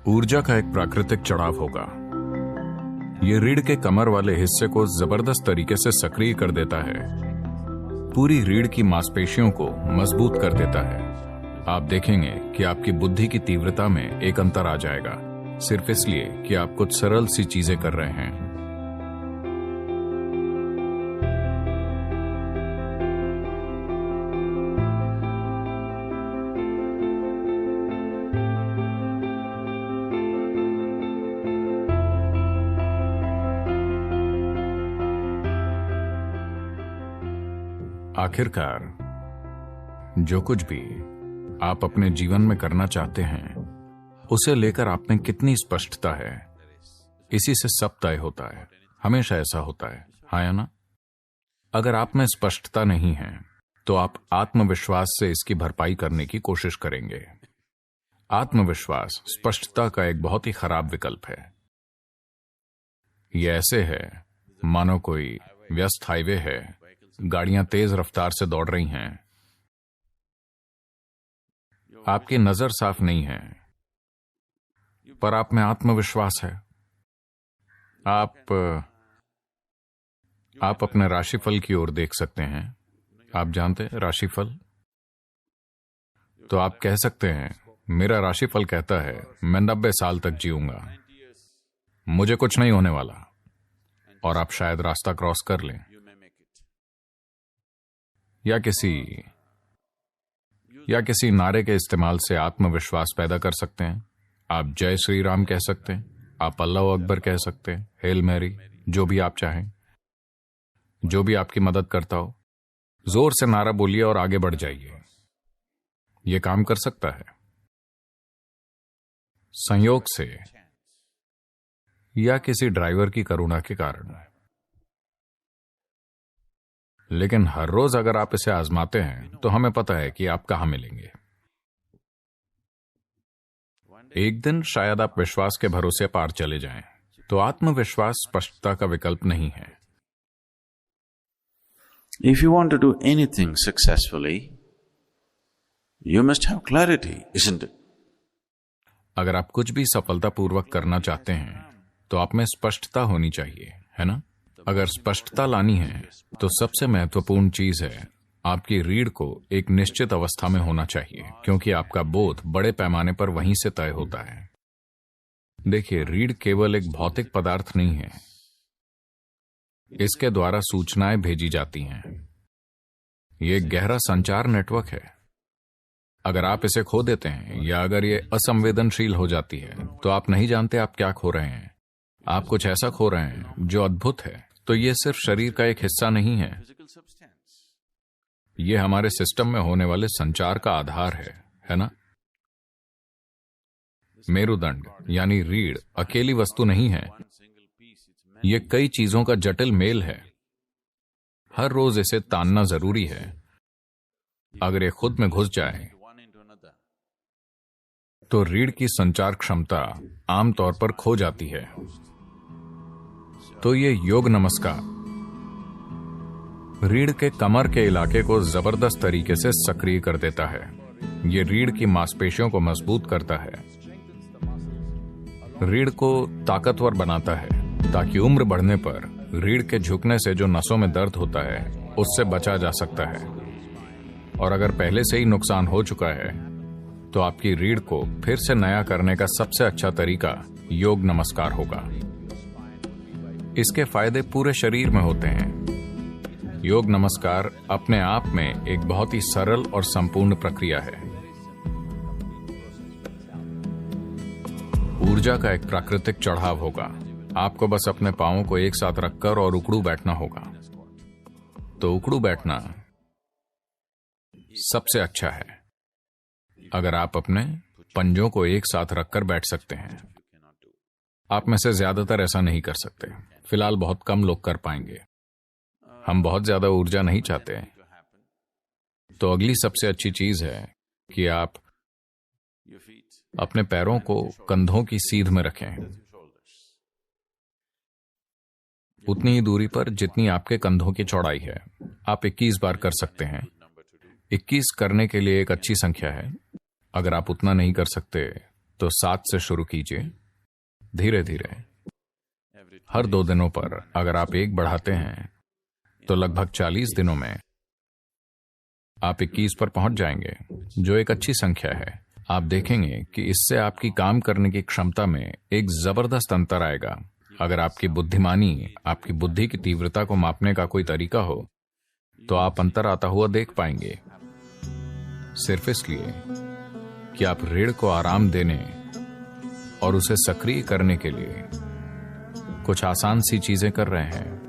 ऊर्जा का एक प्राकृतिक चढ़ाव होगा। ये रीढ़ के कमर वाले हिस्से को जबरदस्त तरीके से सक्रिय कर देता है, पूरी रीढ़ की मांसपेशियों को मजबूत कर देता है। आप देखेंगे कि आपकी बुद्धि की तीव्रता में एक अंतर आ जाएगा, सिर्फ इसलिए कि आप कुछ सरल सी चीजें कर रहे हैं। आखिरकार जो कुछ भी आप अपने जीवन में करना चाहते हैं, उसे लेकर आप में कितनी स्पष्टता है, इसी से सब तय होता है। हमेशा ऐसा होता है, हाँ या ना? अगर आप में स्पष्टता नहीं है तो आप आत्मविश्वास से इसकी भरपाई करने की कोशिश करेंगे। आत्मविश्वास स्पष्टता का एक बहुत ही खराब विकल्प है। यह ऐसे है मानो कोई व्यस्त हाईवे है, गाड़ियां तेज रफ्तार से दौड़ रही हैं, आपकी नजर साफ नहीं है, पर आप में आत्मविश्वास है। आप अपने राशिफल की ओर देख सकते हैं। आप जानते हैं राशिफल? तो आप कह सकते हैं, मेरा राशिफल कहता है मैं 90 साल तक जीऊंगा, मुझे कुछ नहीं होने वाला, और आप शायद रास्ता क्रॉस कर लें। या किसी नारे के इस्तेमाल से आत्मविश्वास पैदा कर सकते हैं। आप जय श्री राम कह सकते हैं, आप अल्लाह अकबर कह सकते हैं, हेल मैरी, जो भी आप चाहें, जो भी आपकी मदद करता हो, जोर से नारा बोलिए और आगे बढ़ जाइए। यह काम कर सकता है। संयोग से या किसी ड्राइवर की करुणा के कारण। लेकिन हर रोज अगर आप इसे आजमाते हैं तो हमें पता है कि आप कहां मिलेंगे। एक दिन शायद आप विश्वास के भरोसे पार चले जाएं। तो आत्मविश्वास स्पष्टता का विकल्प नहीं है। If you want to do anything successfully, you must have clarity, isn't it? अगर आप कुछ भी सफलतापूर्वक करना चाहते हैं तो आप में स्पष्टता होनी चाहिए, है ना? अगर स्पष्टता लानी है तो सबसे महत्वपूर्ण चीज है आपकी रीढ़ को एक निश्चित अवस्था में होना चाहिए, क्योंकि आपका बोध बड़े पैमाने पर वहीं से तय होता है। देखिए, रीढ़ केवल एक भौतिक पदार्थ नहीं है, इसके द्वारा सूचनाएं भेजी जाती हैं। यह एक गहरा संचार नेटवर्क है। अगर आप इसे खो देते हैं या अगर ये असंवेदनशील हो जाती है तो आप नहीं जानते आप क्या खो रहे हैं। आप कुछ ऐसा खो रहे हैं जो अद्भुत है। तो ये सिर्फ शरीर का एक हिस्सा नहीं है, ये हमारे सिस्टम में होने वाले संचार का आधार है ना? मेरुदंड यानी रीढ़ अकेली वस्तु नहीं है, ये कई चीजों का जटिल मेल है। हर रोज इसे तानना जरूरी है। अगर ये खुद में घुस जाए तो रीढ़ की संचार क्षमता आमतौर पर खो जाती है। तो ये योग नमस्कार रीढ़ के कमर के इलाके को जबरदस्त तरीके से सक्रिय कर देता है। ये रीढ़ की मांसपेशियों को मजबूत करता है, रीढ़ को ताकतवर बनाता है, ताकि उम्र बढ़ने पर रीढ़ के झुकने से जो नसों में दर्द होता है उससे बचा जा सकता है। और अगर पहले से ही नुकसान हो चुका है तो आपकी रीढ़ को फिर से नया करने का सबसे अच्छा तरीका योग नमस्कार होगा। इसके फायदे पूरे शरीर में होते हैं। योग नमस्कार अपने आप में एक बहुत ही सरल और संपूर्ण प्रक्रिया है। ऊर्जा का एक प्राकृतिक चढ़ाव होगा। आपको बस अपने पांवों को एक साथ रखकर और उकड़ू बैठना होगा। तो उकड़ू बैठना सबसे अच्छा है। अगर आप अपने पंजों को एक साथ रखकर बैठ सकते हैं। आप में से ज्यादातर ऐसा नहीं कर सकते। फिलहाल बहुत कम लोग कर पाएंगे। हम बहुत ज्यादा ऊर्जा नहीं चाहते। तो अगली सबसे अच्छी चीज है कि आप अपने पैरों को कंधों की सीध में रखें, उतनी ही दूरी पर जितनी आपके कंधों की चौड़ाई है। आप 21 बार कर सकते हैं। 21 करने के लिए एक अच्छी संख्या है। अगर आप उतना नहीं कर सकते तो 7 से शुरू कीजिए, धीरे धीरे। हर 2 दिनों पर अगर आप 1 बढ़ाते हैं तो लगभग 40 दिनों में आप 21 पर पहुंच जाएंगे, जो एक अच्छी संख्या है। आप देखेंगे कि इससे आपकी काम करने की क्षमता में एक जबरदस्त अंतर आएगा। अगर आपकी बुद्धिमानी, आपकी बुद्धि की तीव्रता को मापने का कोई तरीका हो तो आप अंतर आता हुआ देख पाएंगे। सिर्फ इसलिए कि आप रीढ़ को आराम देने और उसे सक्रिय करने के लिए कुछ आसान सी चीजें कर रहे हैं।